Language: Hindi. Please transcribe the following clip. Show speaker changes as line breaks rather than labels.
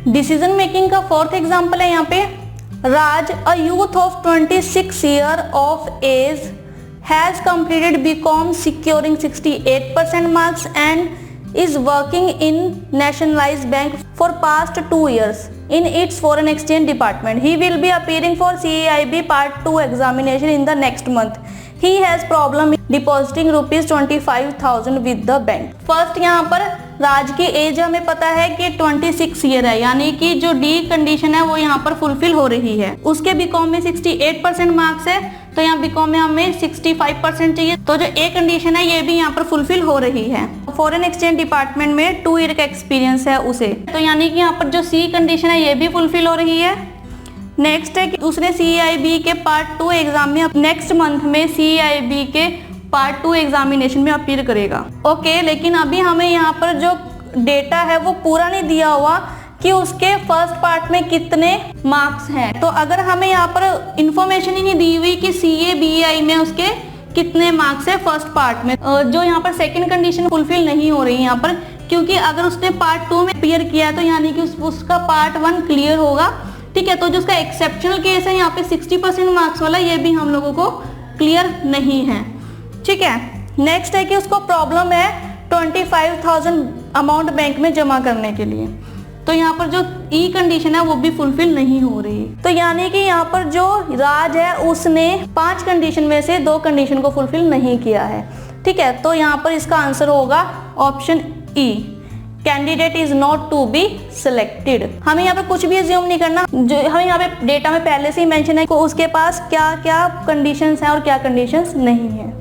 डिसीजन मेकिंग का फोर्थ एग्जाम्पल है यहाँ पे, Raj a youth of 26 year of age has completed BCom securing 68% marks and is working in nationalized bank for past 2 years in its foreign exchange department. He will be appearing for CAIB part 2 examination in the next month. He has problem depositing ₹25,000 with the bank. First यहाँ पर राज की एज हमें पता है कि 26 ईयर है, यानी कि जो डी कंडीशन है वो यहाँ पर फुलफिल हो रही है। उसके बीकॉम में 68% मार्क्स है, तो यहाँ बीकॉम में हमें 65% चाहिए, तो जो ए कंडीशन है ये भी यहाँ पर फुलफिल हो रही है। फॉरेन एक्सचेंज डिपार्टमेंट में 2 ईयर का एक्सपीरियंस है उसे, तो यानी कि यहाँ पर जो सी कंडीशन है ये भी फुलफिल हो रही है। नेक्स्ट है कि उसने CAIB के पार्ट 2 एग्जाम में नेक्स्ट मंथ में CAIB के पार्ट 2 एग्जामिनेशन में अपीयर करेगा। ओके, लेकिन अभी हमें यहाँ पर जो डेटा है वो पूरा नहीं दिया हुआ कि उसके फर्स्ट पार्ट में कितने मार्क्स हैं। तो अगर हमें यहाँ पर इंफॉर्मेशन ही नहीं दी हुई कि CABI में उसके कितने मार्क्स है फर्स्ट पार्ट में, जो यहाँ पर सेकंड कंडीशन फुलफिल नहीं हो रही है यहाँ पर, क्योंकि अगर उसने पार्ट 2 में अपीयर किया तो यानी कि उसका पार्ट 1 क्लियर होगा। ठीक है, तो जो उसका एक्सेप्शनल केस है यहाँ पे 60% मार्क्स वाला, ये भी हम लोगों को क्लियर नहीं है। ठीक है, नेक्स्ट है कि उसको प्रॉब्लम है 25,000 अमाउंट बैंक में जमा करने के लिए, तो यहाँ पर जो ई कंडीशन है वो भी फुलफिल नहीं हो रही। तो यानी कि यहाँ पर जो राज है उसने 5 कंडीशन में से 2 कंडीशन को फुलफिल नहीं किया है। ठीक है, तो यहाँ पर इसका आंसर होगा option E, candidate is not to be selected. हमें यहाँ पे कुछ भी एज्यूम नहीं करना, जो हमें यहाँ पे डेटा में पहले से ही मेंशन है कि उसके पास क्या क्या कंडीशंस हैं और क्या कंडीशंस नहीं है।